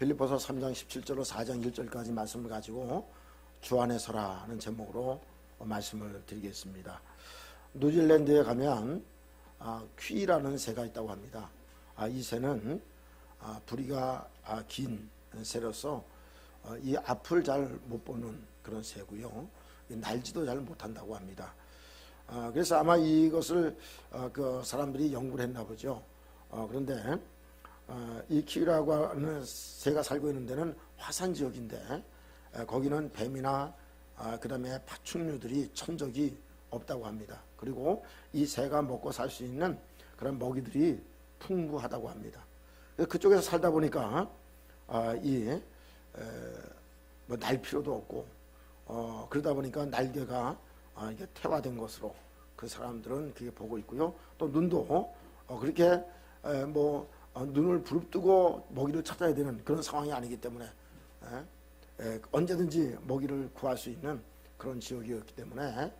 빌립보서 3장 17절로 4장 1절까지 말씀을 가지고 주 안에 서라는 제목으로 말씀을 드리겠습니다. 뉴질랜드에 가면 퀴라는 새가 있다고 합니다. 이 새는 부리가 긴 새로서 이 앞을 잘 못 보는 그런 새고요. 날지도 잘 못한다고 합니다. 그래서 아마 이것을 그 사람들이 연구를 했나 보죠. 그런데 이 키위라고 하는 새가 살고 있는 데는 화산 지역인데 거기는 뱀이나 그 다음에 파충류들이 천적이 없다고 합니다. 그리고 이 새가 먹고 살 수 있는 그런 먹이들이 풍부하다고 합니다. 그쪽에서 살다 보니까 뭐 날 필요도 없고 그러다 보니까 날개가 이게 태화된 것으로 그 사람들은 그게 보고 있고요. 또 눈도 그렇게 눈을 부릅뜨고 먹이를 찾아야 되는 그런 상황이 아니기 때문에 언제든지 먹이를 구할 수 있는 그런 지역이었기 때문에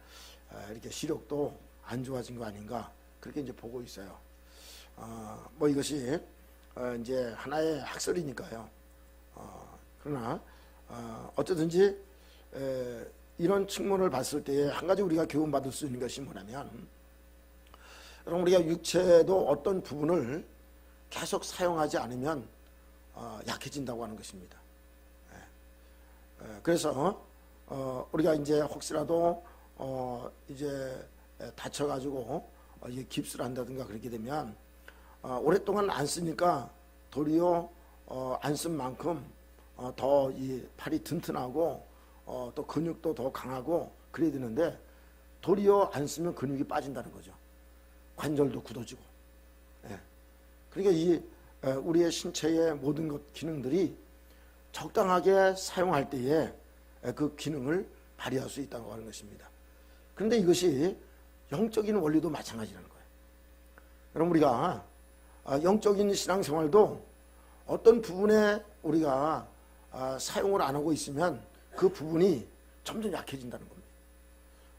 이렇게 시력도 안 좋아진 거 아닌가 그렇게 이제 보고 있어요. 이것이 이제 하나의 학설이니까요. 그러나 어쩌든지 이런 측면을 봤을 때에 한 가지 우리가 교훈받을 수 있는 것이 뭐냐면, 여러분 우리가 육체도 어떤 부분을 계속 사용하지 않으면 약해진다고 하는 것입니다. 그래서 우리가 이제 혹시라도 이제 다쳐가지고 이게 깁스를 한다든가 그렇게 되면 오랫동안 안 쓰니까 도리어 안 쓴 만큼 더 이 팔이 튼튼하고 또 근육도 더 강하고 그래야 되는데 도리어 안 쓰면 근육이 빠진다는 거죠. 관절도 굳어지고. 그러니까 이 우리의 신체의 모든 것 기능들이 적당하게 사용할 때에 그 기능을 발휘할 수 있다고 하는 것입니다. 그런데 이것이 영적인 원리도 마찬가지라는 거예요. 여러분 우리가 영적인 신앙생활도 어떤 부분에 우리가 사용을 안 하고 있으면 그 부분이 점점 약해진다는 겁니다.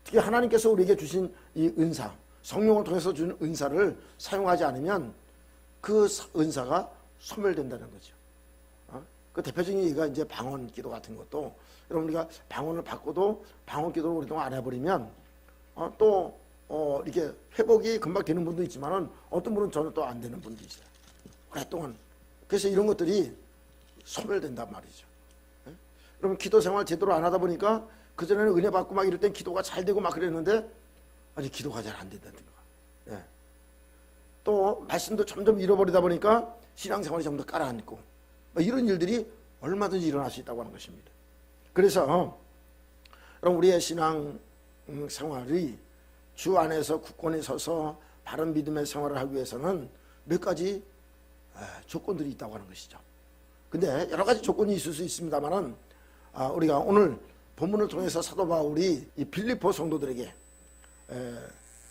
특히 하나님께서 우리에게 주신 이 은사, 성령을 통해서 준 은사를 사용하지 않으면 그 은사가 소멸된다는 거죠. 그 대표적인 얘기가 이제 방언 기도 같은 것도, 여러분 우리가 방언을 받고도 방언 기도를 오랫동안 안 해버리면 이렇게 회복이 금방 되는 분도 있지만은 어떤 분은 전혀 또 안 되는 분도 있어요. 오랫동안. 그래서 이런 것들이 소멸된단 말이죠. 여러분 기도 생활 제대로 안 하다 보니까 그전에는 은혜 받고 막 이럴 땐 기도가 잘 되고 막 그랬는데 아니 기도가 잘 안 된다든가. 또 말씀도 점점 잃어버리다 보니까 신앙생활이 좀 더 깔아앉고 이런 일들이 얼마든지 일어날 수 있다고 하는 것입니다. 그래서 여러분 우리의 신앙생활이 주 안에서 굳건히 서서 바른 믿음의 생활을 하기 위해서는 몇 가지 조건들이 있다고 하는 것이죠. 근데 여러 가지 조건이 있을 수 있습니다만은 우리가 오늘 본문을 통해서 사도 바울이 이 빌립보 성도들에게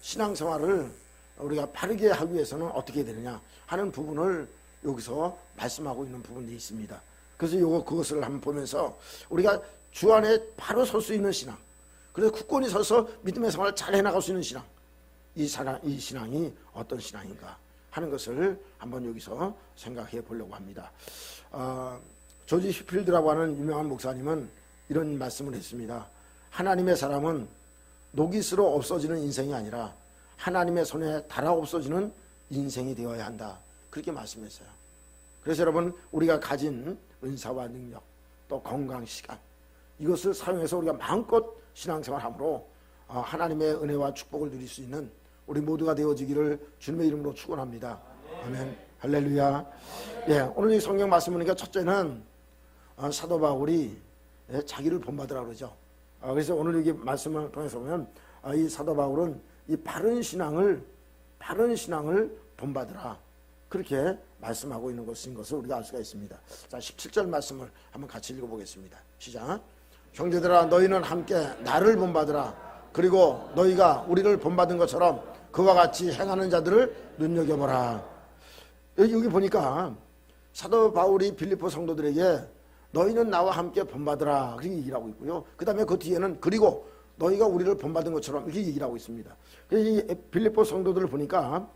신앙생활을 우리가 바르게 하기 위해서는 어떻게 해야 되느냐 하는 부분을 여기서 말씀하고 있는 부분이 있습니다. 그래서 그것을 한번 보면서 우리가 주 안에 바로 설 수 있는 신앙, 그래서 굳건히 서서 믿음의 생활을 잘 해나갈 수 있는 신앙, 이 신앙이 어떤 신앙인가 하는 것을 한번 여기서 생각해 보려고 합니다. 조지 휘필드라고 하는 유명한 목사님은 이런 말씀을 했습니다. 하나님의 사람은 녹이스로 없어지는 인생이 아니라 하나님의 손에 닳아 없어지는 인생이 되어야 한다. 그렇게 말씀했어요. 그래서 여러분 우리가 가진 은사와 능력 또 건강 시간 이것을 사용해서 우리가 마음껏 신앙생활함으로 하나님의 은혜와 축복을 누릴 수 있는 우리 모두가 되어지기를 주님의 이름으로 축원합니다. 아멘. 할렐루야. 오늘 이 성경 말씀 보니까 첫째는 사도 바울이 자기를 본받으라 그러죠. 그래서 오늘 여기 말씀을 통해서 보면 이 사도 바울은 이 바른 신앙을 본받으라 그렇게 말씀하고 있는 것인 것을 우리가 알 수가 있습니다. 자, 17절 말씀을 한번 같이 읽어보겠습니다. 시작. 형제들아 너희는 함께 나를 본받으라. 그리고 너희가 우리를 본받은 것처럼 그와 같이 행하는 자들을 눈여겨보라. 여기 보니까 사도 바울이 빌립보 성도들에게 너희는 나와 함께 본받으라 그렇게 얘기를 하고 있고요. 그 다음에 그 뒤에는 그리고 너희가 우리를 본받은 것처럼 이렇게 얘기를 하고 있습니다. 이 빌립보 성도들을 보니까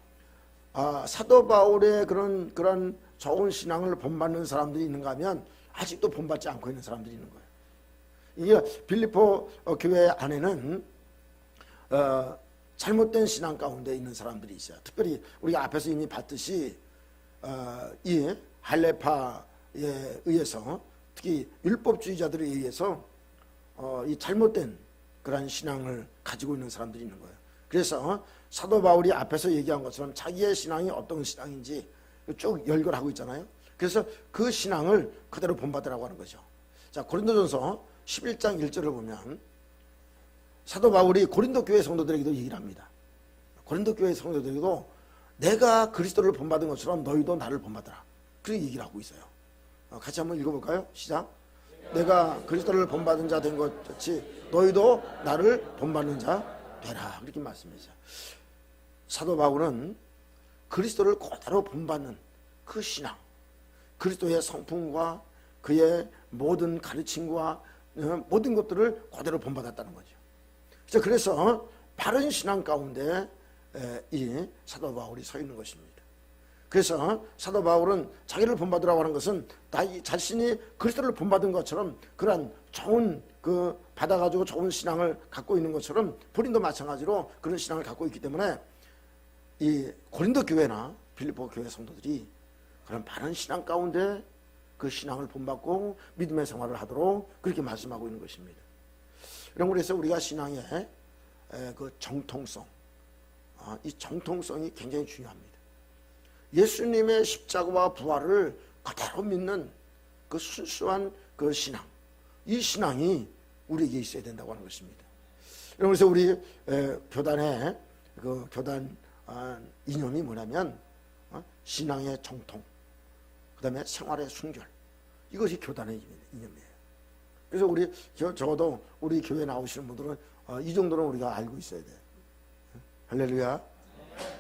사도 바울의 그런 좋은 신앙을 본받는 사람들이 있는가 하면 아직도 본받지 않고 있는 사람들이 있는 거예요. 이게 빌립보 교회 안에는 잘못된 신앙 가운데 있는 사람들이 있어요. 특별히 우리가 앞에서 이미 봤듯이 이 할레파에 의해서, 특히 율법주의자들에 의해서 이 잘못된 그런 신앙을 가지고 있는 사람들이 있는 거예요. 그래서 사도 바울이 앞에서 얘기한 것처럼 자기의 신앙이 어떤 신앙인지 쭉 열거하고 있잖아요. 그래서 그 신앙을 그대로 본받으라고 하는 거죠. 자, 고린도전서 11장 1절을 보면 사도 바울이 고린도 교회 성도들에게도 얘기를 합니다. 고린도 교회 성도들에게도 내가 그리스도를 본받은 것처럼 너희도 나를 본받아라, 그렇게 얘기를 하고 있어요. 같이 한번 읽어볼까요? 시작. 내가 그리스도를 본받은 자 된 것 같이 너희도 나를 본받는 자 되라, 그렇게 말씀했어요. 사도 바울은 그리스도를 그대로 본받는 그 신앙, 그리스도의 성품과 그의 모든 가르침과 모든 것들을 그대로 본받았다는 거죠. 그래서 바른 신앙 가운데 이 사도 바울이 서 있는 것입니다. 그래서 사도 바울은 자기를 본받으라고 하는 것은 자신이 그리스도를 본받은 것처럼 그러한 좋은 받아가지고 좋은 신앙을 갖고 있는 것처럼 본인도 마찬가지로 그런 신앙을 갖고 있기 때문에 이 고린도 교회나 빌립보 교회 성도들이 그런 바른 신앙 가운데 그 신앙을 본받고 믿음의 생활을 하도록 그렇게 말씀하고 있는 것입니다. 그래서 우리가 신앙의 그 정통성, 이 정통성이 굉장히 중요합니다. 예수님의 십자가와 부활을 그대로 믿는 그 순수한 그 신앙, 이 신앙이 우리에게 있어야 된다고 하는 것입니다. 그래서 우리 교단의 그 교단 이념이 뭐냐면 신앙의 정통, 그 다음에 생활의 순결, 이것이 교단의 이념이에요. 그래서 우리 적어도 우리 교회 나오시는 분들은 이 정도는 우리가 알고 있어야 돼요. 할렐루야.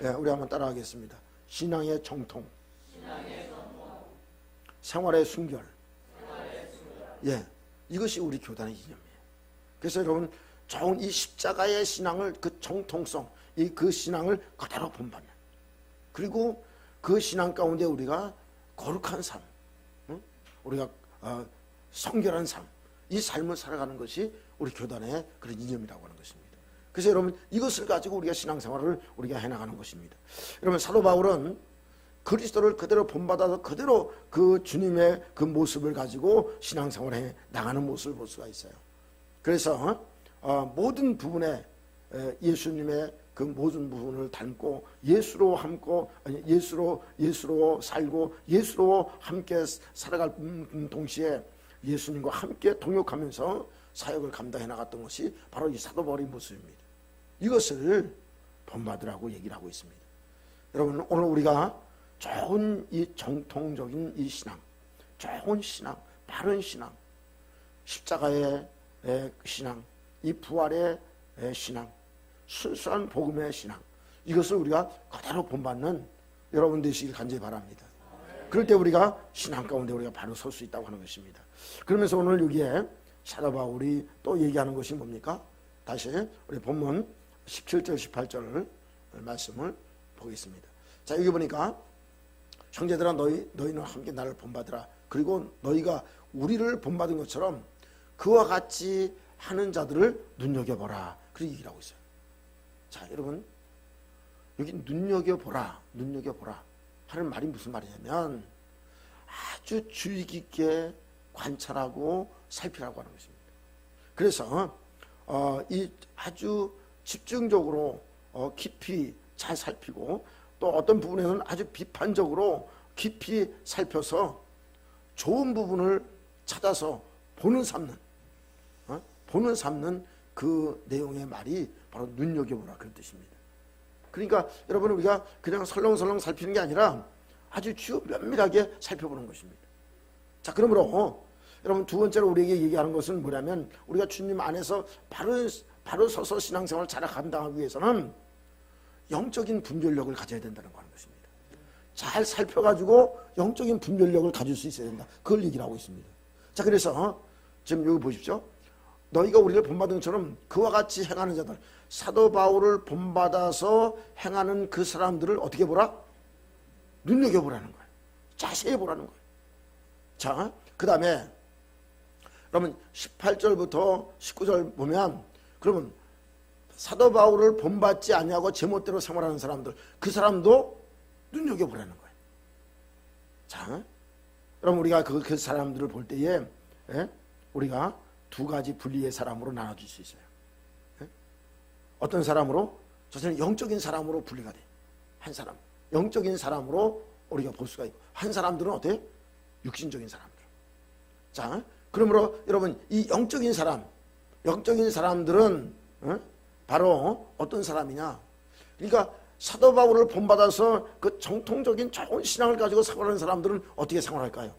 네, 우리 한번 따라하겠습니다. 신앙의 정통, 생활의 순결. 예, 이것이 우리 교단의 이념이에요. 그래서 여러분 좋은 이 십자가의 신앙을, 그 정통성, 그 신앙을 그대로 본받는, 그리고 그 신앙 가운데 우리가 거룩한 삶, 우리가 성결한 삶, 이 삶을 살아가는 것이 우리 교단의 그런 이념이라고 하는 것입니다. 그래서 여러분 이것을 가지고 우리가 신앙생활을 우리가 해나가는 것입니다. 여러분 사도 바울은 그리스도를 그대로 본받아서 그대로 그 주님의 그 모습을 가지고 신앙생활을 해 나가는 모습을 볼 수가 있어요. 그래서 모든 부분에 예수님의 그 모든 부분을 닮고 예수로 함고 예수로 살고 예수로 함께 살아갈 동시에 예수님과 함께 동역하면서 사역을 감당해 나갔던 것이 바로 이 사도 바울의 모습입니다. 이것을 본받으라고 얘기를 하고 있습니다. 여러분 오늘 우리가 좋은 이 정통적인 이 신앙, 좋은 신앙, 바른 신앙, 십자가의 신앙, 이 부활의 신앙, 순수한 복음의 신앙, 이것을 우리가 그대로 본받는 여러분 되시길 간절히 바랍니다. 그럴 때 우리가 신앙 가운데 우리가 바로 설 수 있다고 하는 것입니다. 그러면서 오늘 여기에 사도 바울이 또 얘기하는 것이 뭡니까? 다시 우리 본문 17절 18절 말씀을 보겠습니다. 자, 여기 보니까 형제들아 너희는 함께 나를 본받으라. 그리고 너희가 우리를 본받은 것처럼 그와 같이 하는 자들을 눈여겨보라. 그렇게 얘기를 하고 있어요. 자, 여러분 여기 눈여겨보라 하는 말이 무슨 말이냐면 아주 주의 깊게 관찰하고 살피라고 하는 것입니다. 그래서 이 아주 집중적으로 깊이 잘 살피고 또 어떤 부분에서는 아주 비판적으로 깊이 살펴서 좋은 부분을 찾아서 보는 삼는 그 내용의 말이 바로 눈여겨보라 그런 뜻입니다. 그러니까 여러분 우리가 그냥 설렁설렁 살피는 게 아니라 아주 면밀하게 살펴보는 것입니다. 자, 그러므로 여러분 두 번째로 우리에게 얘기하는 것은 뭐냐면 우리가 주님 안에서 바로 서서 신앙생활을 잘 감당하기 위해서는 영적인 분별력을 가져야 된다는 거 하는 것입니다. 잘 살펴가지고 영적인 분별력을 가질 수 있어야 된다. 그걸 얘기를 하고 있습니다. 자, 그래서 지금 여기 보십시오. 너희가 우리를 본받은 것처럼 그와 같이 행하는 자들, 사도 바울을 본받아서 행하는 그 사람들을 어떻게 보라? 눈여겨보라는 거예요. 자세히 보라는 거예요. 자, 그 다음에 그러면 18절부터 19절 보면, 그러면 사도 바울을 본받지 아니하고 제멋대로 생활하는 사람들, 그 사람도 눈여겨보라는 거예요. 자, 그럼 우리가 그 사람들을 볼 때에 우리가 두 가지 분리의 사람으로 나눠줄 수 있어요. 어떤 사람으로? 저는 영적인 사람으로 분리가 돼. 한 사람, 영적인 사람으로 우리가 볼 수가 있고, 한 사람들은 어때? 육신적인 사람들. 자, 그러므로 여러분, 이 영적인 사람들은 바로 어떤 사람이냐? 그러니까 사도 바울을 본받아서 그 정통적인 좋은 신앙을 가지고 생활하는 사람들은 어떻게 생활할까요?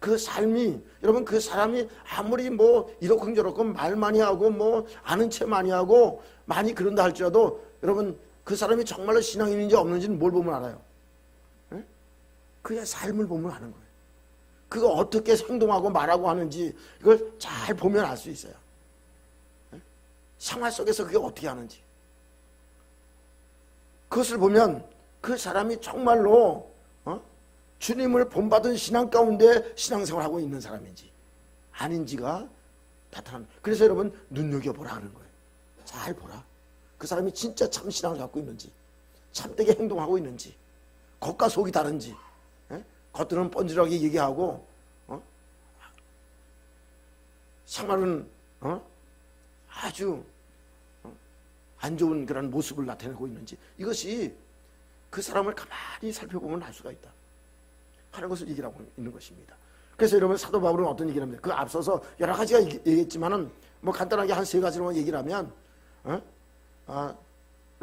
그 삶이, 여러분, 그 사람이 아무리 뭐 이렇고 말 많이 하고 뭐 아는 체 많이 하고 많이 그런다 할지라도, 여러분, 그 사람이 정말로 신앙인인지 없는지는 뭘 보면 알아요? 그의 삶을 보면 아는 거예요. 그가 어떻게 행동하고 말하고 하는지 이걸 잘 보면 알 수 있어요. 생활 속에서 그게 어떻게 하는지. 그것을 보면 그 사람이 정말로 주님을 본받은 신앙 가운데 신앙생활하고 있는 사람인지 아닌지가 나타납니다. 그래서 여러분, 눈여겨보라 하는 거예요. 잘 보라. 그 사람이 진짜 참 신앙을 갖고 있는지, 참되게 행동하고 있는지, 겉과 속이 다른지, 겉들은 뻔질하게 얘기하고 생활은 아주 안 좋은 그런 모습을 나타내고 있는지, 이것이 그 사람을 가만히 살펴보면 알 수가 있다 하는 것을 얘기를 하고 있는 것입니다. 그래서 여러분, 사도 바울은 어떤 얘기를 합니까? 그 앞서서 여러 가지가 얘기했지만은 뭐 간단하게 한 세 가지로만 얘기를 하면,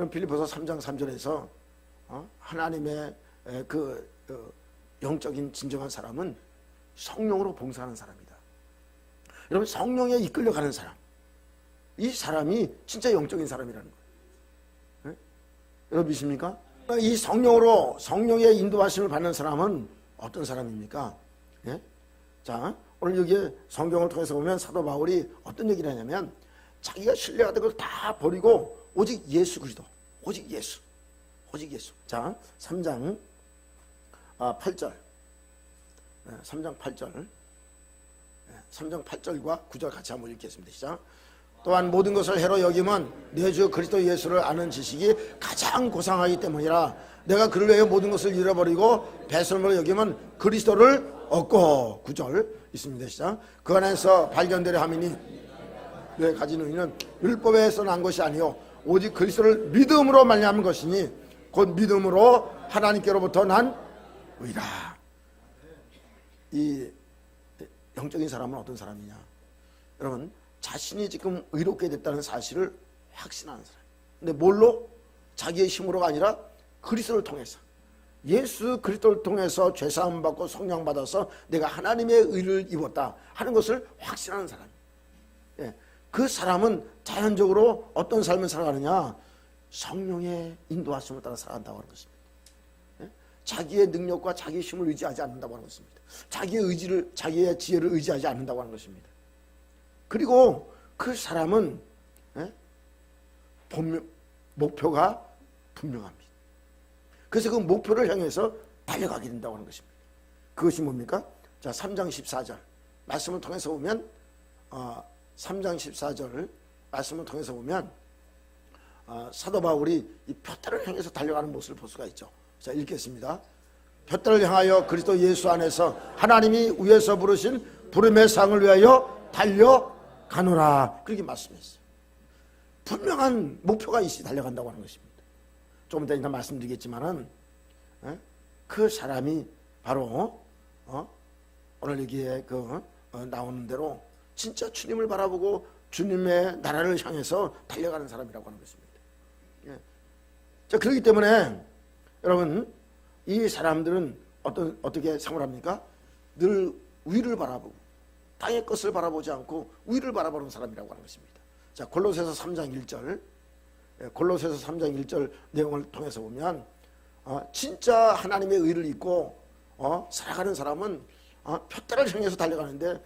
빌립보서 3장 3절에서 하나님의 그 영적인 진정한 사람은 성령으로 봉사하는 사람이다. 여러분, 성령에 이끌려가는 사람, 이 사람이 진짜 영적인 사람이라는 거예요. 여러분 믿습니까? 이 성령의 인도하심을 받는 사람은 어떤 사람입니까? 자, 오늘 여기 성경을 통해서 보면 사도 바울이 어떤 얘기를 하냐면, 자기가 신뢰하던 걸 다 버리고 오직 예수 그리스도, 오직 예수. 자, 3장 8절, 3장 8절, 3장 8절과 9절 같이 한번 읽겠습니다. 시작. 또한 모든 것을 해로 여김은 내 주 그리스도 예수를 아는 지식이 가장 고상하기 때문이라. 내가 그를 위하여 모든 것을 잃어버리고 배설물로 여김은 그리스도를 얻고. 9절 있습니다. 시작. 그 안에서 발견되려 함이니 내 가진 의는 율법에서 난 것이 아니요 오직 그리스도를 믿음으로 말미암은 것이니 곧 믿음으로 하나님께로부터 난 의라. 이 영적인 사람은 어떤 사람이냐? 여러분, 자신이 지금 의롭게 됐다는 사실을 확신하는 사람. 근데 뭘로? 자기의 힘으로가 아니라 그리스도를 통해서, 예수 그리스도를 통해서 죄사함 받고 성령 받아서 내가 하나님의 의를 입었다 하는 것을 확신하는 사람. 그 사람은 자연적으로 어떤 삶을 살아가느냐? 성령의 인도하심을 따라 살아간다고 하는 것입니다. 자기의 능력과 자기의 힘을 의지하지 않는다고 하는 것입니다. 자기의 지혜를 의지하지 않는다고 하는 것입니다. 그리고 그 사람은 목표가 분명합니다. 그래서 그 목표를 향해서 달려가게 된다고 하는 것입니다. 그것이 뭡니까? 자, 3장 14절 말씀을 통해서 보면 3장 14절 말씀을 통해서 보면 사도 바울이 이 푯달을 향해서 달려가는 모습을 볼 수가 있죠. 자, 읽겠습니다. 푯달을 향하여 그리스도 예수 안에서 하나님이 위에서 부르신 부름의 상을 위하여 달려가노라. 그렇게 말씀했어요. 분명한 목표가 있이 달려간다고 하는 것입니다. 조금 이따 말씀드리겠지만은 그 사람이 바로 오늘 여기에 나오는 대로 진짜 주님을 바라보고 주님의 나라를 향해서 달려가는 사람이라고 하는 것입니다. 자, 그렇기 때문에 여러분, 이 사람들은 어떻게 생활합니까? 늘 위를 바라보고 땅의 것을 바라보지 않고 위를 바라보는 사람이라고 하는 것입니다. 자, 골로새서 3장 1절, 골로새서 3장 1절 내용을 통해서 보면 진짜 하나님의 의를 입고 살아가는 사람은 푯달을 향해서 달려가는데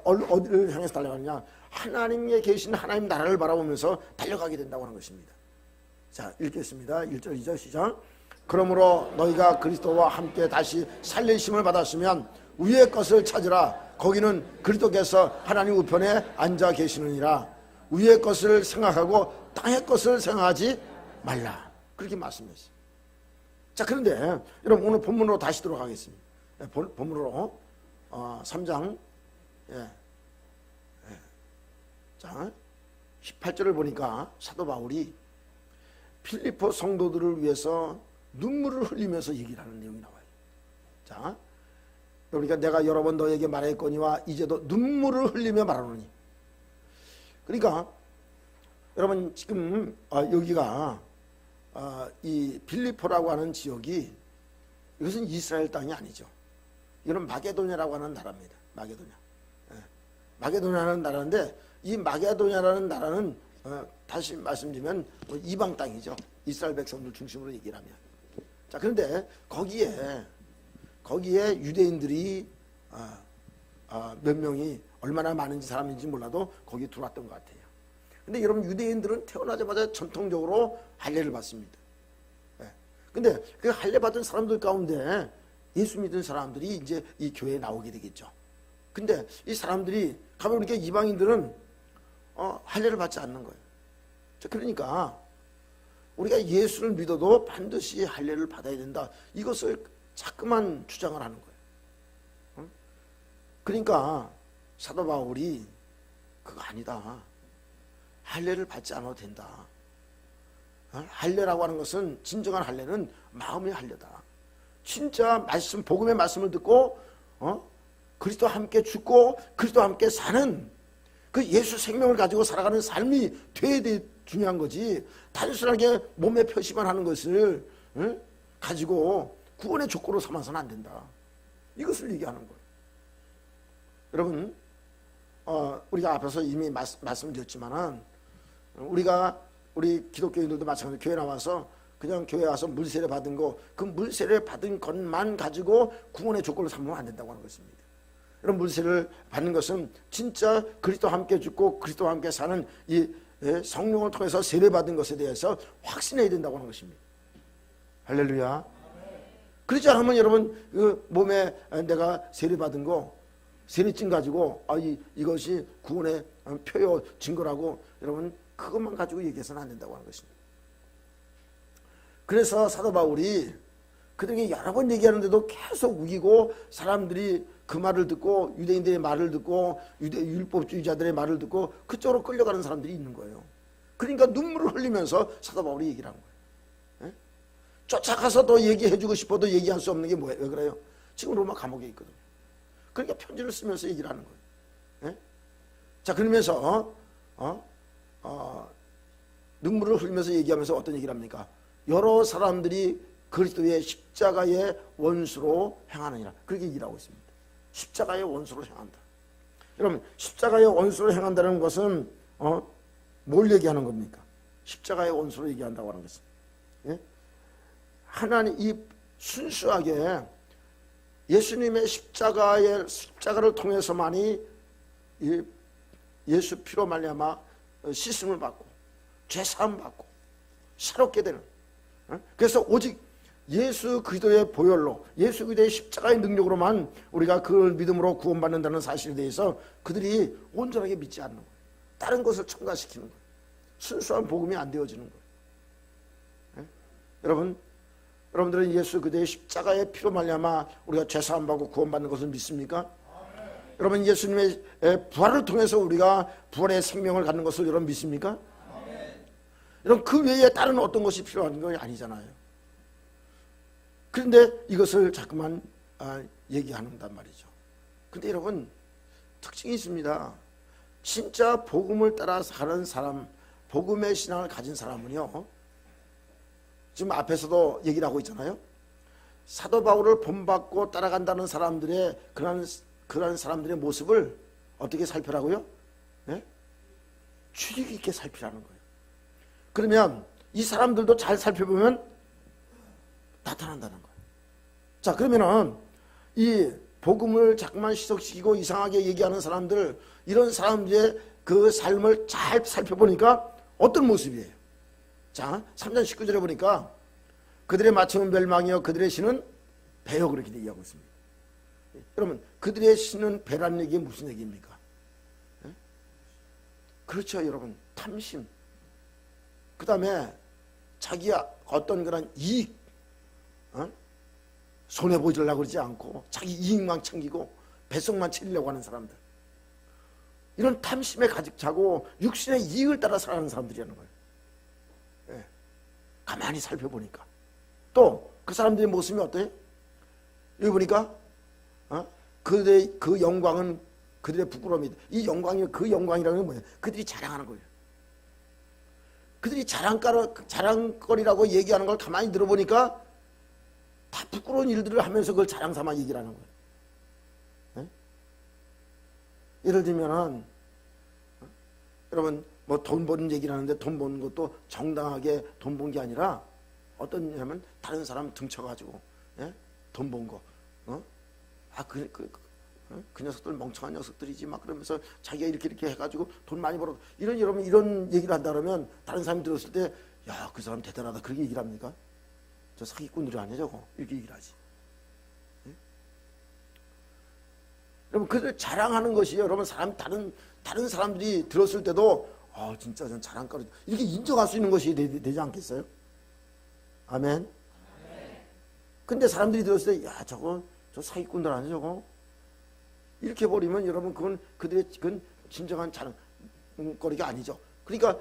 어디를 향해서 달려가느냐? 하나님에 계신 하나님 나라를 바라보면서 달려가게 된다고 하는 것입니다. 자, 읽겠습니다. 1절 2절 시작. 그러므로 너희가 그리스도와 함께 다시 살리심을 받았으면 위의 것을 찾으라. 거기는 그리스도께서 하나님 우편에 앉아 계시느니라. 위의 것을 생각하고 땅의 것을 생각하지 말라. 그렇게 말씀했어요. 자, 그런데 여러분 오늘 본문으로 다시 들어가겠습니다. 본문으로 3장 자 18절을 보니까 사도 바울이 필리포 성도들을 위해서 눈물을 흘리면서 얘기를 하는 내용이 나와요. 자, 그러니까 내가 여러 번 너에게 말했거니와 이제도 눈물을 흘리며 말하노니. 그러니까 여러분 지금 여기가 이 필리포라고 하는 지역이 이것은 이스라엘 땅이 아니죠. 이거는 마게도냐라고 하는 나라입니다. 마게도냐. 마게도냐라는 나라인데 이 마게도냐라는 나라는 다시 말씀드리면 이방 땅이죠. 이스라엘 백성들 중심으로 얘기를 하면. 자, 그런데 거기에 유대인들이 몇 명이 얼마나 많은지 사람인지 몰라도 거기에 들어왔던 것 같아요. 근데 여러분 유대인들은 태어나자마자 전통적으로 할례를 받습니다. 근데 그 할례 받은 사람들 가운데 예수 믿은 사람들이 이제 이 교회에 나오게 되겠죠. 근데 이 사람들이 가보니까 이방인들은 할례를 받지 않는 거예요. 그러니까 우리가 예수를 믿어도 반드시 할례를 받아야 된다. 이것을 자꾸만 주장을 하는 거예요. 그러니까 사도 바울이 그거 아니다. 할례를 받지 않아도 된다. 할례라고 하는 것은 진정한 할례는 마음의 할례다. 진짜 말씀 복음의 말씀을 듣고 그리스도와 함께 죽고 그리스도와 함께 사는 그 예수 생명을 가지고 살아가는 삶이 되게 중요한 거지. 단순하게 몸에 표시만 하는 것을 가지고 구원의 조건으로 삼아서는 안 된다. 이것을 얘기하는 거예요. 여러분 우리가 앞에서 이미 말씀드렸지만은 우리 기독교인들도 마찬가지로 교회 나와서 그냥 교회 와서 물세례 받은 거, 그 물세례 받은 것만 가지고 구원의 조건을 삼으면 안 된다고 하는 것입니다. 이런 물세례를 받는 것은 진짜 그리스도와 함께 죽고 그리스도와 함께 사는 이 성령을 통해서 세례 받은 것에 대해서 확신해야 된다고 하는 것입니다. 할렐루야. 그렇지 않으면 여러분 그 몸에 내가 세례 받은 거 세례증 가지고 이것이 구원의 표요 증거라고 여러분 그것만 가지고 얘기해서는 안 된다고 하는 것입니다. 그래서 사도 바울이 그들에게 여러 번 얘기하는데도 계속 우기고 사람들이 그 말을 듣고 유대인들의 말을 듣고 율법주의자들의 말을 듣고 그쪽으로 끌려가는 사람들이 있는 거예요. 그러니까 눈물을 흘리면서 사도 바울이 얘기를 한 거예요. 쫓아가서 더 얘기해주고 싶어도 얘기할 수 없는 게 뭐예요? 왜 그래요? 지금 로마 감옥에 있거든요. 그러니까 편지를 쓰면서 얘기를 하는 거예요. 자, 그러면서 눈물을 흘리면서 얘기하면서 어떤 얘기를 합니까? 여러 사람들이 그리스도의 십자가의 원수로 행하느니라. 그렇게 얘기를 하고 있습니다. 십자가의 원수로 행한다. 여러분 십자가의 원수로 행한다는 것은 뭘 얘기하는 겁니까? 십자가의 원수로 얘기한다고 하는 것은 하나님 이 순수하게 예수님의 십자가를 통해서만이 이 예수 피로 말미암아 씻음을 받고 죄사함 받고 새롭게 되는. 그래서 오직 예수 그리스도의 보혈로 예수 그리스도의 십자가의 능력으로만 우리가 그걸 믿음으로 구원받는다는 사실에 대해서 그들이 온전하게 믿지 않는 거예요. 다른 것을 첨가시키는 거예요. 순수한 복음이 안 되어지는 거예요. 여러분들은 예수 그리스도의 십자가의 피로 말미암아 우리가 죄사함 받고 구원받는 것을 믿습니까? 여러분 예수님의 부활을 통해서 우리가 부활의 생명을 갖는 것을 여러분 믿습니까? 여러분 그 외에 다른 어떤 것이 필요한 건 아니잖아요. 그런데 이것을 자꾸만 얘기하는단 말이죠. 근데 여러분 특징이 있습니다. 진짜 복음을 따라 사는 사람, 복음의 신앙을 가진 사람은요, 지금 앞에서도 얘기를 하고 있잖아요. 사도 바울을 본받고 따라간다는 사람들의 그런 사람들의 모습을 어떻게 살펴라고요? 주의 깊게 살피라는 거예요. 그러면 이 사람들도 잘 살펴보면 나타난다는 거예요. 자, 그러면은 이 복음을 자꾸만 희석시키고 이상하게 얘기하는 사람들, 이런 사람들의 그 삶을 잘 살펴보니까 어떤 모습이에요? 자, 3장 19절에 보니까 그들의 마침은 멸망이요 그들의 신은 배요, 그렇게 얘기하고 있습니다. 여러분, 그들의 신은 배라는 얘기 무슨 얘기입니까? 예? 그렇죠, 여러분. 탐심. 그 다음에 자기야 어떤 그런 이익, 손해보지려고 그러지 않고 자기 이익만 챙기고 배속만 챙기려고 하는 사람들, 이런 탐심에 가득 차고 육신의 이익을 따라 살아가는 사람들이라는 거예요. 예. 가만히 살펴보니까 또 그 사람들의 모습이 어때요? 여기 보니까 그들의 그 영광은 그들의 부끄러움이다. 이 영광이, 그 영광이라는 건 뭐예요? 그들이 자랑하는 거예요. 그들이 자랑거리라고 얘기하는 걸 가만히 들어보니까 다 부끄러운 일들을 하면서 그걸 자랑 삼아 얘기를 하는 거예요. 네? 예를 들면은 여러분 뭐 돈 버는 얘기를 하는데 돈 버는 것도 정당하게 돈 번 게 아니라 어떤 냐면 다른 사람 등쳐가지고 돈 번 거, 그 녀석들 멍청한 녀석들이지 막 그러면서 자기가 이렇게 해가지고 돈 많이 벌어, 여러분 이런 얘기를 한다 그러면 다른 사람이 들었을 때 야, 그 사람 대단하다 그렇게 얘기를 합니까? 저 사기꾼들이 아니야 저거, 이렇게 얘기를 하지. 네? 여러분 그들 자랑하는 것이 여러분 다른 사람들이 들었을 때도 진짜 전 자랑거리 이렇게 인정할 수 있는 것이 되지 않겠어요? 아멘. 근데 사람들이 들었을 때 야, 저 사기꾼들 아니야 저거, 이렇게 버리면 여러분 그건 진정한 자랑거리가 아니죠. 그러니까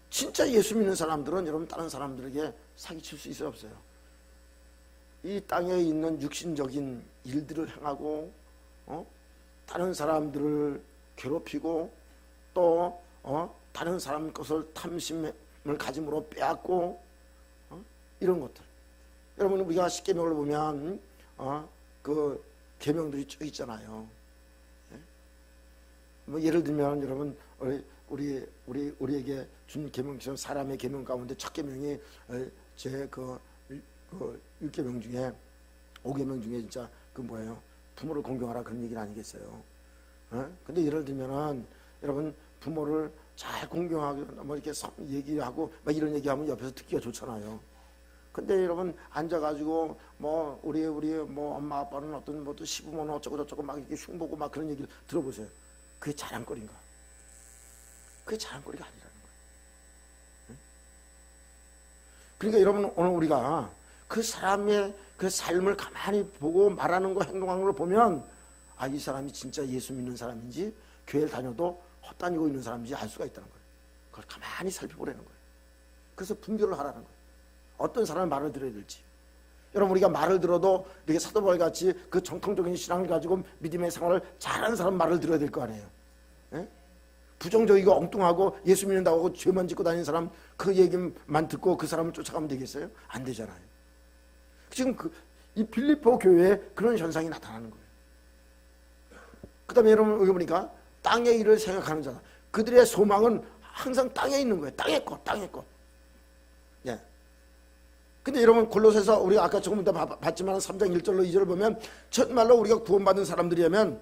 진짜 예수 믿는 사람들은 여러분 다른 사람들에게 사기칠 수 있어요, 없어요? 이 땅에 있는 육신적인 일들을 행하고 다른 사람들을 괴롭히고 또 다른 사람 것을 탐심을 가짐으로 빼앗고 이런 것들. 여러분 우리가 십계명을 보면 그 계명들이 쭉 있잖아요. 뭐 예를 들면 여러분 우리에게 준 계명처럼 사람의 계명 가운데 첫 계명이 제 그 6계명 중에 5계명 중에 진짜 그 뭐예요? 부모를 공경하라, 그런 얘기는 아니겠어요? 근데 예를 들면은 여러분 부모를 잘 공경하고 뭐 이렇게 얘기하고 막 이런 얘기하면 옆에서 듣기가 좋잖아요. 근데 여러분 앉아가지고 뭐 우리 뭐 엄마 아빠는 어떤 뭐 또 시부모는 어쩌고 저쩌고 막 이렇게 흉보고 막 그런 얘기를 들어보세요. 그게 자랑거리인가? 그게 자랑거리가 아니라는 거예요. 그러니까 여러분 오늘 우리가 그 사람의 그 삶을 가만히 보고 말하는 거, 행동하는 걸 보면 이 사람이 진짜 예수 믿는 사람인지 교회를 다녀도 헛다니고 있는 사람인지 알 수가 있다는 거예요. 그걸 가만히 살펴보라는 거예요. 그래서 분별을 하라는 거예요. 어떤 사람의 말을 들어야 될지. 여러분 우리가 말을 들어도 이렇게 사도바울 같이 그 정통적인 신앙을 가지고 믿음의 생활을 잘하는 사람 말을 들어야 될 거 아니에요. 예? 부정적이고 엉뚱하고 예수 믿는다고 하고 죄만 짓고 다니는 사람 그 얘기만 듣고 그 사람을 쫓아가면 되겠어요? 안 되잖아요. 지금 이 빌립보 교회에 그런 현상이 나타나는 거예요. 그 다음에 여러분 여기 보니까 땅의 일을 생각하는 자다. 그들의 소망은 항상 땅에 있는 거예요. 땅의 것. 예. 근데 여러분 골로새서 우리가 아까 조금 더 봤지만 3장 1절로 2절을 보면 정말로 우리가 구원받은 사람들이라면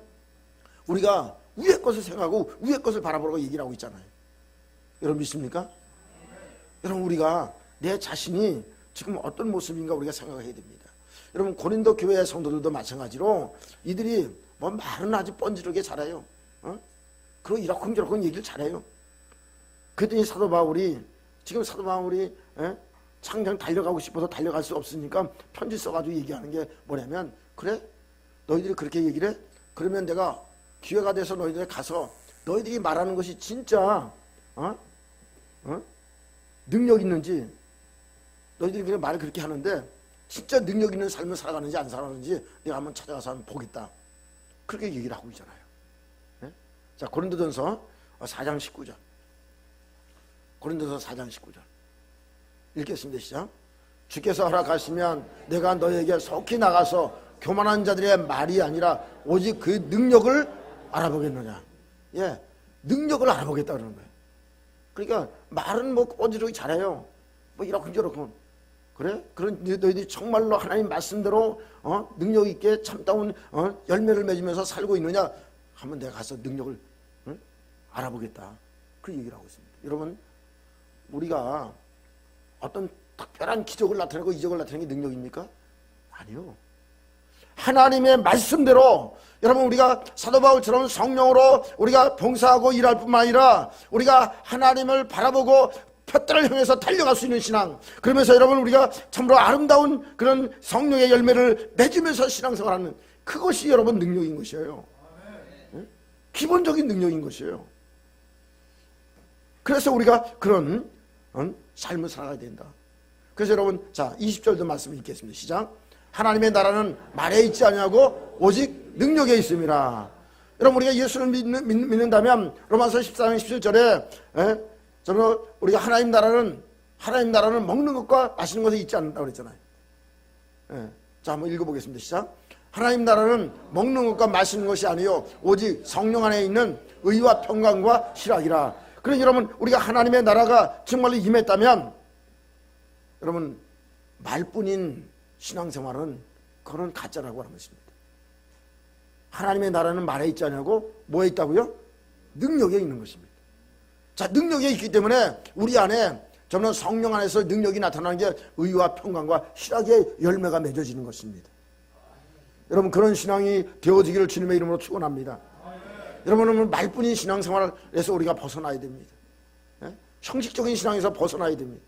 우리가 위의 것을 생각하고 위의 것을 바라보라고 얘기를 하고 있잖아요. 여러분 믿습니까? 여러분 우리가 내 자신이 지금 어떤 모습인가 우리가 생각해야 됩니다. 여러분 고린도 교회의 성도들도 마찬가지로 이들이 뭐 말은 아주 뻔지르게 잘해요. 그리고 이러쿵저러쿵 얘기를 잘해요. 그랬더니 사도 바울이 당장 달려가고 싶어서 달려갈 수 없으니까 편지 써가지고 얘기하는 게 뭐냐면, 그래? 너희들이 그렇게 얘기를 해? 그러면 내가 기회가 돼서 너희들이 가서 너희들이 말하는 것이 진짜 능력 있는지, 너희들이 그냥 말을 그렇게 하는데 진짜 능력 있는 삶을 살아가는지 안 살아가는지 내가 한번 찾아가서 한번 보겠다. 그렇게 얘기를 하고 있잖아요. 네? 자, 고린도전서 4장 19절. 고린도전서 4장 19절. 읽겠습니다. 시작. 주께서 허락하시면 내가 너에게 속히 나가서 교만한 자들의 말이 아니라 오직 그 능력을 알아보겠느냐. 예, 능력을 알아보겠다 그러는 거예요. 그러니까 말은 뭐 꼬지르기 잘해요. 뭐 이러쿵저러쿵. 그래? 그런 너희들이 정말로 하나님 말씀대로 능력 있게 참다운 열매를 맺으면서 살고 있느냐 하면 내가 가서 능력을 알아보겠다. 그 얘기를 하고 있습니다. 여러분, 우리가 어떤 특별한 기적을 나타내고 이적을 나타내는 게 능력입니까? 아니요. 하나님의 말씀대로 여러분 우리가 사도 바울처럼 성령으로 우리가 봉사하고 일할 뿐만 아니라 우리가 하나님을 바라보고 푯대를 향해서 달려갈 수 있는 신앙, 그러면서 여러분 우리가 참으로 아름다운 그런 성령의 열매를 맺으면서 신앙생활하는 그것이 여러분 능력인 것이에요. 기본적인 능력인 것이에요. 그래서 우리가 그런 삶을 살아야 된다. 그래서 여러분 자 20절도 말씀 읽겠습니다. 시작. 하나님의 나라는 말에 있지 아니하고 오직 능력에 있음이라. 여러분 우리가 예수를 믿는다면 로마서 14장 17절에 저는 우리가 하나님 나라는 먹는 것과 마시는 것에 있지 않는다고 그랬잖아요. 자 한번 읽어보겠습니다. 시작. 하나님 나라는 먹는 것과 마시는 것이 아니요 오직 성령 안에 있는 의와 평강과 희락이라. 그러니 여러분 우리가 하나님의 나라가 정말로 임했다면 여러분 말뿐인 신앙생활은 그건 가짜라고 하는 것입니다. 하나님의 나라는 말에 있지 않냐고 뭐에 있다고요? 능력에 있는 것입니다. 자, 능력에 있기 때문에 우리 안에 저는 성령 안에서 능력이 나타나는 게 의와 평강과 희락의 열매가 맺어지는 것입니다. 여러분 그런 신앙이 되어지기를 주님의 이름으로 축원합니다. 여러분은 말뿐인 신앙생활에서 우리가 벗어나야 됩니다. 형식적인 신앙에서 벗어나야 됩니다.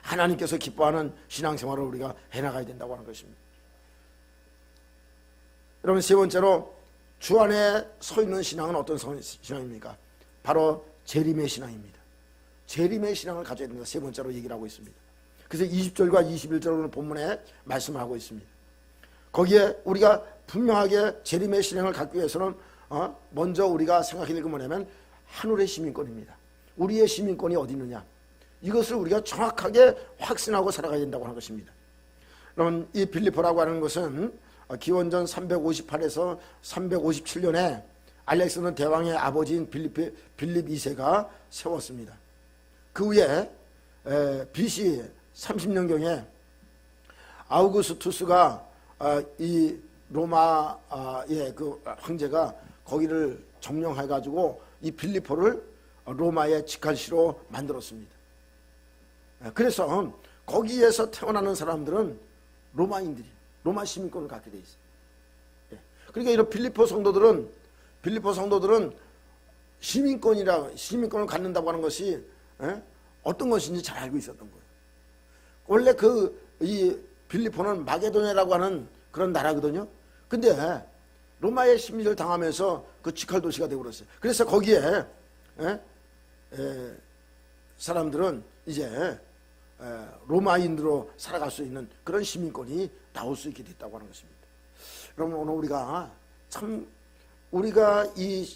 하나님께서 기뻐하는 신앙생활을 우리가 해나가야 된다고 하는 것입니다. 여러분 세 번째로 주 안에 서 있는 신앙은 어떤 신앙입니까? 바로 재림의 신앙입니다. 재림의 신앙을 가져야 된다. 세 번째로 얘기를 하고 있습니다. 그래서 20절과 21절로는 본문에 말씀을 하고 있습니다. 거기에 우리가 분명하게 재림의 신앙을 갖기 위해서는 먼저 우리가 생각해야 될 게 뭐냐면 하늘의 시민권입니다. 우리의 시민권이 어디 있느냐, 이것을 우리가 정확하게 확신하고 살아가야 된다고 하는 것입니다. 그럼 이 빌립보라고 하는 것은 기원전 358에서 357년에 알렉산더 대왕의 아버지인 빌립 2세가 세웠습니다. 그 후에 BC 30년경에 아우구스투스가 이 로마의 그 황제가 거기를 점령해 가지고 이 빌립보를 로마의 직할시로 만들었습니다. 그래서 거기에서 태어나는 사람들은 로마인들이 로마 시민권을 갖게 돼 있어요. 그러니까 이런 빌립보 성도들은 시민권을 갖는다고 하는 것이 어떤 것인지 잘 알고 있었던 거예요. 원래 이 빌립보는 마게도냐라고 하는 그런 나라거든요. 근데 로마의 식민지를 당하면서 그 직할 도시가 되고 그랬어요. 그래서 거기에 사람들은 이제 로마인으로 살아갈 수 있는 그런 시민권이 나올 수 있게 됐다고 하는 것입니다. 그러면 오늘 우리가 이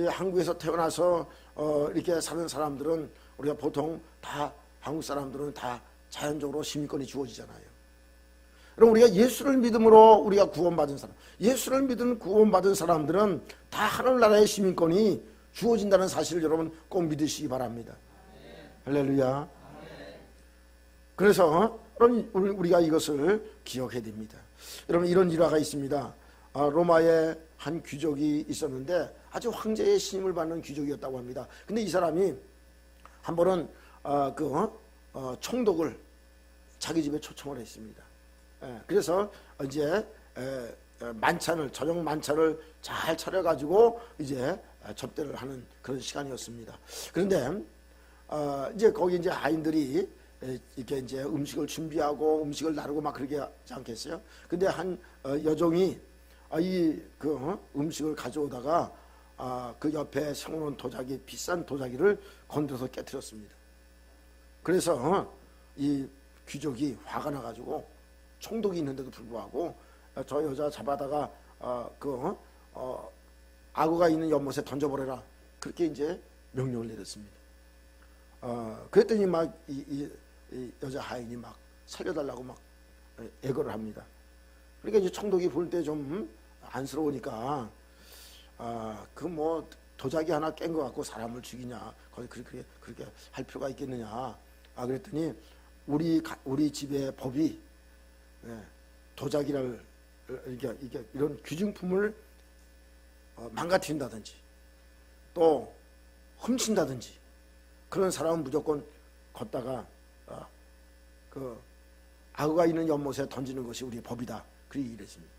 한국에서 태어나서 이렇게 사는 사람들은 우리가 보통 다 한국 사람들은 다 자연적으로 시민권이 주어지잖아요. 그럼 우리가 예수를 믿음으로 우리가 구원받은 사람, 예수를 믿은 구원받은 사람들은 다 하늘나라의 시민권이 주어진다는 사실을 여러분 꼭 믿으시기 바랍니다. 할렐루야. 그래서 우리가 이것을 기억해야 됩니다. 여러분 이런 일화가 있습니다. 로마에 한 귀족이 있었는데 아주 황제의 신임을 받는 귀족이었다고 합니다. 근데 이 사람이 한 번은 총독을 자기 집에 초청을 했습니다. 그래서 이제 저녁 만찬을 잘 차려가지고 이제 접대를 하는 그런 시간이었습니다. 그런데 이제 거기 이제 아인들이 이렇게 이제 음식을 준비하고 음식을 나르고 막 그러게 하지 않겠어요? 근데 한 여종이 음식을 가져오다가 그 옆에 세워놓은 도자기, 비싼 도자기를 건드려서 깨뜨렸습니다. 그래서 이 귀족이 화가 나가지고 총독이 있는데도 불구하고 저 여자 잡아다가 악어가 있는 연못에 던져버려라, 그렇게 이제 명령을 내렸습니다. 그랬더니 막 이 여자 하인이 막 살려달라고 막 애걸을 합니다. 그러니까 이제 총독이 볼 때 좀 안쓰러우니까 도자기 하나 깬 것 갖고 사람을 죽이냐, 거기 그렇게 할 필요가 있겠느냐. 그랬더니 우리 집의 법이 도자기를 이런 귀중품을 망가뜨린다든지 또 훔친다든지 그런 사람은 무조건 걷다가 그 아구가 있는 연못에 던지는 것이 우리의 법이다. 그렇게 얘기를 했습니다.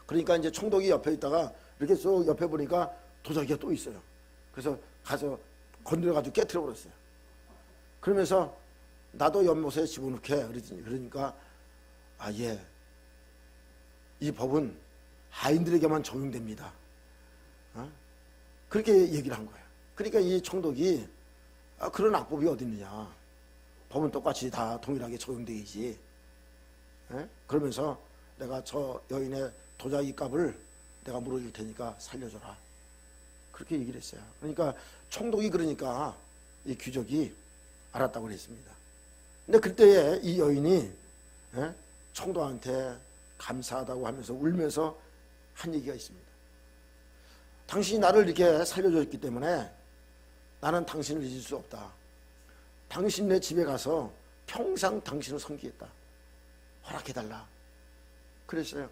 그러니까 이제 총독이 옆에 있다가 이렇게 쏙 옆에 보니까 도자기가 또 있어요. 그래서 가서 건드려가지고 깨트려 버렸어요. 그러면서 나도 연못에 집어넣게. 그러니까 예, 이 법은 하인들에게만 적용됩니다. 그렇게 얘기를 한 거예요. 그러니까 이 총독이 그런 악법이 어디 있느냐. 법은 똑같이 다 동일하게 적용되지. 그러면서 내가 저 여인의 도자기 값을 내가 물어줄 테니까 살려줘라. 그렇게 얘기를 했어요. 그러니까 총독이 그러니까 이 귀족이 알았다고 그랬습니다. 근데 그때에 이 여인이 총독한테 감사하다고 하면서 울면서 한 얘기가 있습니다. 당신이 나를 이렇게 살려줬기 때문에 나는 당신을 잊을 수 없다. 당신네 집에 가서 평생 당신을 섬기겠다. 허락해달라. 그랬어요.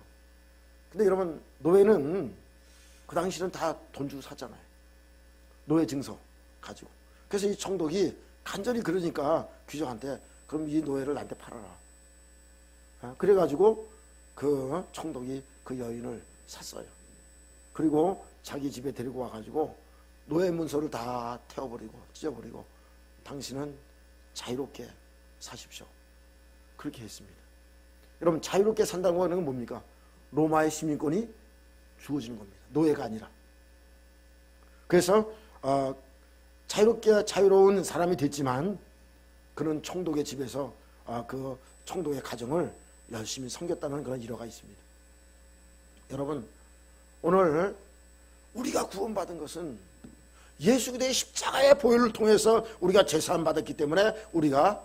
근데 여러분, 노예는 그 당시는 다 돈 주고 샀잖아요. 노예 증서 가지고. 그래서 이 총독이 간절히 그러니까 귀족한테 그럼 이 노예를 나한테 팔아라. 그래가지고 그 총독이 그 여인을 샀어요. 그리고 자기 집에 데리고 와가지고 노예 문서를 다 태워버리고 찢어버리고 당신은 자유롭게 사십시오. 그렇게 했습니다. 여러분, 자유롭게 산다는 건 뭡니까? 로마의 시민권이 주어지는 겁니다. 노예가 아니라. 그래서 자유로운 사람이 됐지만 그는 총독의 집에서 그 총독의 가정을 열심히 섬겼다는 그런 일화가 있습니다. 여러분, 오늘 우리가 구원받은 것은 예수 그리스도의 십자가의 보혈을 통해서 우리가 제사함 받았기 때문에 우리가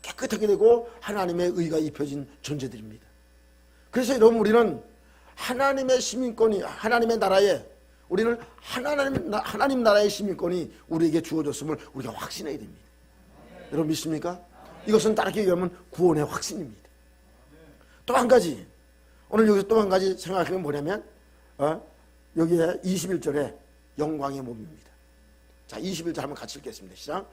깨끗하게 되고 하나님의 의가 입혀진 존재들입니다. 그래서 여러분, 우리는 하나님의 시민권이, 하나님의 나라에, 우리는 하나님 나라의 시민권이 우리에게 주어졌음을 우리가 확신해야 됩니다. 여러분 믿습니까? 이것은 다르게 얘기하면 구원의 확신입니다. 또 한 가지, 오늘 여기서 또 한 가지 생각하면 뭐냐면 여기에 21절에 영광의 몸입니다. 자, 21절 한번 같이 읽겠습니다. 시작.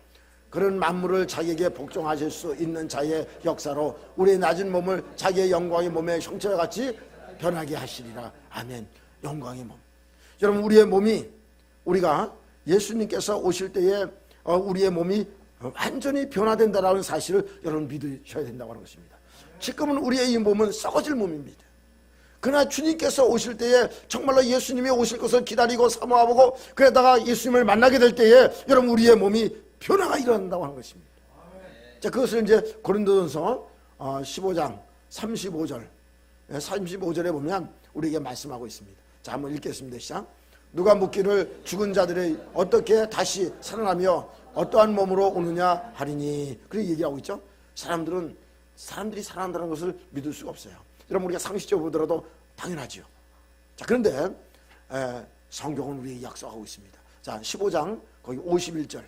그런 만물을 자기에게 복종하실 수 있는 자의 역사로 우리의 낮은 몸을 자기의 영광의 몸의 형체와 같이 변하게 하시리라. 아멘. 영광의 몸. 여러분, 우리의 몸이, 우리가 예수님께서 오실 때에 우리의 몸이 완전히 변화된다라는 사실을 여러분 믿으셔야 된다고 하는 것입니다. 지금은 우리의 이 몸은 썩어질 몸입니다. 그러나 주님께서 오실 때에 정말로 예수님이 오실 것을 기다리고 사모하고 그러다가 예수님을 만나게 될 때에 여러분 우리의 몸이 변화가 일어난다고 하는 것입니다. 자, 그것을 이제 고린도전서 15장 35절에 보면 우리에게 말씀하고 있습니다. 자, 한번 읽겠습니다. 시작. 누가 묻기를 죽은 자들이 어떻게 다시 살아나며 어떠한 몸으로 오느냐 하리니. 그렇게 얘기하고 있죠. 사람들이 살아난다는 것을 믿을 수가 없어요. 여러분, 우리가 상식적으로 보더라도 당연하지요. 자, 그런데 성경은 우리에게 약속하고 있습니다. 자, 15장 거기 51절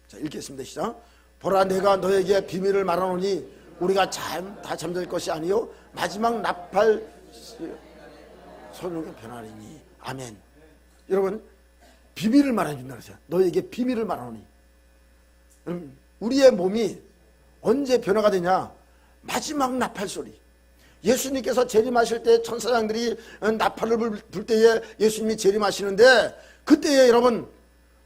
자, 읽겠습니다. 시작. 보라, 내가 너에게 비밀을 말하노니 우리가 다 잠들 것이 아니요 마지막 나팔 소리로 변하리니. 아멘. 여러분, 비밀을 말해준다 그랬어요. 너에게 비밀을 말하노니. 우리의 몸이 언제 변화가 되냐? 마지막 나팔 소리. 예수님께서 재림하실 때 천사장들이 나팔을 불 때에 예수님이 재림하시는데 그때에 여러분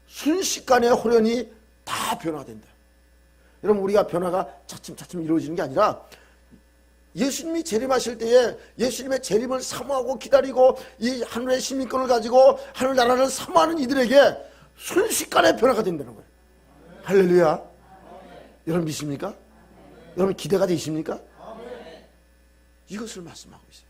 순식간에 호련히 다 변화된다. 여러분, 우리가 변화가 차츰차츰 이루어지는 게 아니라 예수님이 재림하실 때에 예수님의 재림을 사모하고 기다리고 이 하늘의 시민권을 가지고 하늘나라를 사모하는 이들에게 순식간에 변화가 된다는 거예요. 할렐루야. 여러분 믿습니까? 여러분 기대가 되십니까? 이것을 말씀하고 있어요.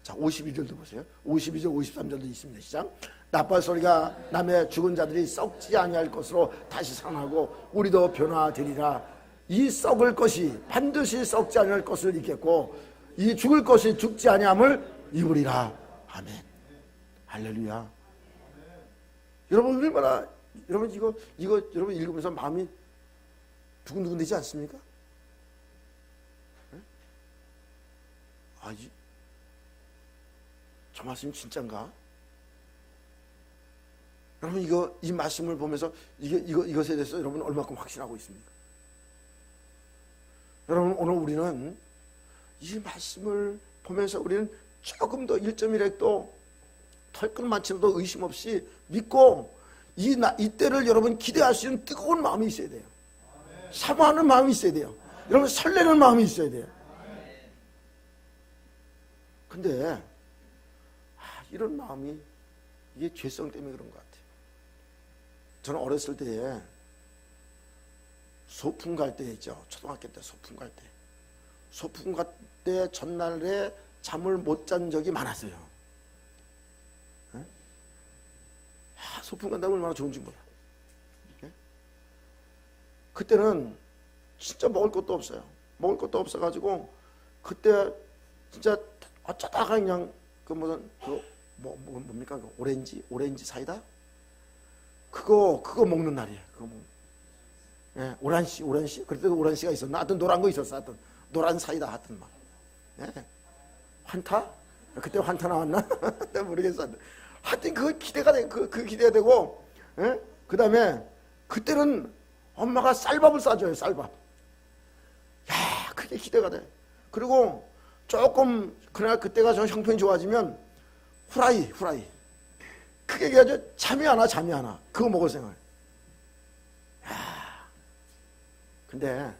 자, 52절도 보세요. 52절 53절도 있습니다. 시작. 나팔 소리가 남의 죽은 자들이 썩지 아니할 것으로 다시 살아나고 우리도 변화되리라. 이 썩을 것이 반드시 썩지 아니할 것을 입겠고 이 죽을 것이 죽지 아니함을 입으리라. 아멘. 할렐루야. 여러분 얼마나, 여러분 이거 여러분 읽으면서 마음이 두근두근 되지 않습니까? 저 말씀이 진짠가? 여러분 이 말씀을 보면서 이것에 대해서 여러분 얼마큼 확신하고 있습니까? 여러분 오늘 우리는 이 말씀을 보면서 우리는 조금 더 1.1핵도 털끝만큼도 의심 없이 믿고 이때를 여러분 기대할 수 있는 뜨거운 마음이 있어야 돼요. 사모하는 마음이 있어야 돼요. 여러분 설레는 마음이 있어야 돼요. 근데 이런 마음이 이게 죄성 때문에 그런 것 같아요. 저는 어렸을 때에 소풍 갈 때 있죠. 초등학교 때 소풍 갈 때. 소풍 갈 때 전날에 잠을 못 잔 적이 많았어요. 소풍 간다면 얼마나 좋은지 몰라. 그때는 진짜 먹을 것도 없어요. 먹을 것도 없어가지고 그때 진짜 어쩌다가 그냥 뭡니까? 오렌지 사이다? 그거 먹는 날이에요. 그거 먹는. 예, 오란씨. 그때도 오란씨가 있었나? 하여튼 노란 거 있었어. 하여튼 노란 사이다 하여튼 막. 예. 환타? 그때 환타 나왔나? 내가 모르겠어. 하여튼 그 기대가 돼. 그 기대가 되고, 예? 그 다음에 그때는 엄마가 쌀밥을 싸줘요. 쌀밥. 야, 그게 기대가 돼. 그리고 조금 그때가 좀 형편이 좋아지면 후라이. 그게 아주 잠이 안 와. 그거 먹을 생각. 야, 근데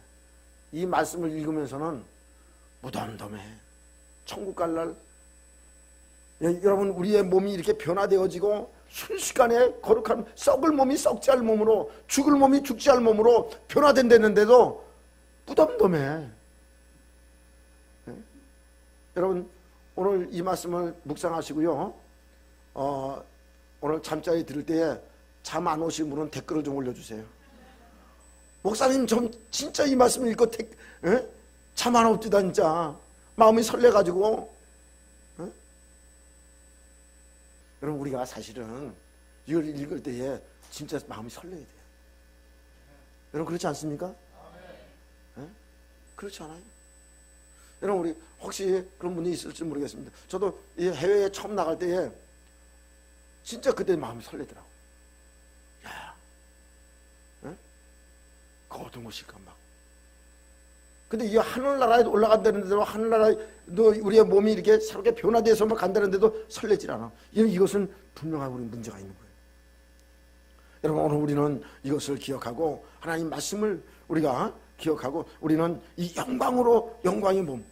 이 말씀을 읽으면서는 무덤덤해. 천국 갈 날 여러분 우리의 몸이 이렇게 변화되어지고 순식간에 거룩한 썩을 몸이 썩지 않을 몸으로 죽을 몸이 죽지 않을 몸으로 변화된다는데도 무덤덤해. 네? 여러분 오늘 이 말씀을 묵상하시고요. 오늘 잠자리 들을 때에 잠 안 오신 분은 댓글을 좀 올려주세요. 목사님 좀 진짜 이 말씀을 읽고 잠 안 옵디다 진짜 마음이 설레가지고. 여러분 우리가 사실은 이걸 읽을 때에 진짜 마음이 설레야 돼요. 여러분 그렇지 않습니까? 그렇지 않아요? 여러분 우리 혹시 그런 분이 있을지 모르겠습니다. 저도 이 해외에 처음 나갈 때에 진짜 그때 마음이 설레더라고. 야, 그 어떤 곳일까 막. 근데 이 하늘나라에 올라간다는데도 하늘나라에 우리의 몸이 이렇게 새롭게 변화돼서 막 간다는데도 설레질 않아. 이것은 분명하게 우리 문제가 있는 거예요. 여러분 오늘 우리는 이것을 기억하고 하나님 말씀을 우리가 기억하고 우리는 이 영광의 몸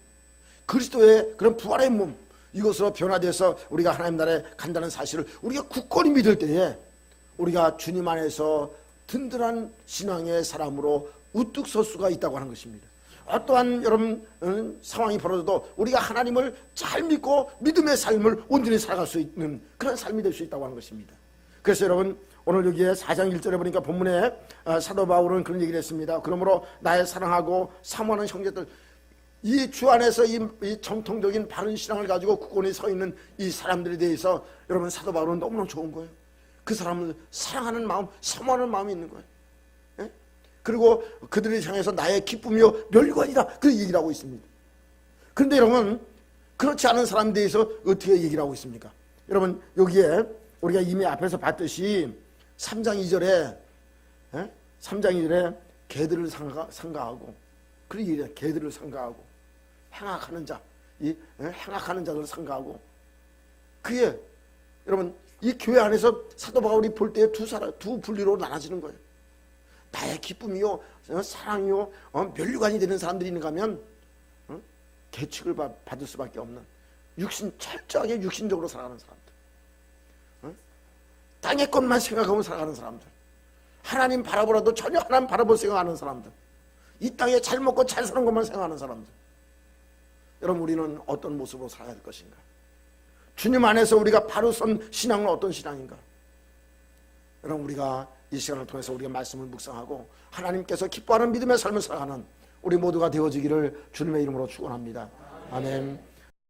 그리스도의 그런 부활의 몸 이것으로 변화돼서 우리가 하나님 나라에 간다는 사실을 우리가 굳건히 믿을 때에 우리가 주님 안에서 든든한 신앙의 사람으로 우뚝 설 수가 있다고 하는 것입니다. 어떠한 여러분 상황이 벌어져도 우리가 하나님을 잘 믿고 믿음의 삶을 온전히 살아갈 수 있는 그런 삶이 될 수 있다고 하는 것입니다. 그래서 여러분 오늘 여기에 4장 1절에 보니까 본문에 사도 바울은 그런 얘기를 했습니다. 그러므로 나의 사랑하고 사모하는 형제들 이 주 안에서 이 정통적인 바른 신앙을 가지고 굳건히 서 있는 이 사람들에 대해서 여러분 사도 바울은 너무너무 좋은 거예요. 그 사람을 사랑하는 마음, 사모하는 마음이 있는 거예요. 예? 그리고 그들을 향해서 나의 기쁨이요 멸관이다 그 얘기를 하고 있습니다. 그런데 여러분 그렇지 않은 사람에 대해서 어떻게 얘기를 하고 있습니까? 여러분 여기에 우리가 이미 앞에서 봤듯이 3장 2절에 3장 2절에 개들을 상가하고 그런 얘기를 개들을 상가하고 행악하는 자, 행악하는 자들을 상가하고 그게 여러분 이 교회 안에서 사도 바울이 볼 때 두 분리로 나눠지는 거예요. 나의 기쁨이요 사랑이요 면류관이 되는 사람들이 있는가 하면 계축을 받을 수밖에 없는 철저하게 육신적으로 살아가는 사람들, 땅의 것만 생각하고 살아가는 사람들, 하나님 바라보라도 전혀 하나님 바라볼 생각하는 사람들, 이 땅에 잘 먹고 잘 사는 것만 생각하는 사람들. 여러분 우리는 어떤 모습으로 살아야 될 것인가? 주님 안에서 우리가 바로 선 신앙은 어떤 신앙인가? 여러분 우리가 이 시간을 통해서 우리가 말씀을 묵상하고 하나님께서 기뻐하는 믿음의 삶을 살아가는 우리 모두가 되어지기를 주님의 이름으로 축원합니다. 아멘.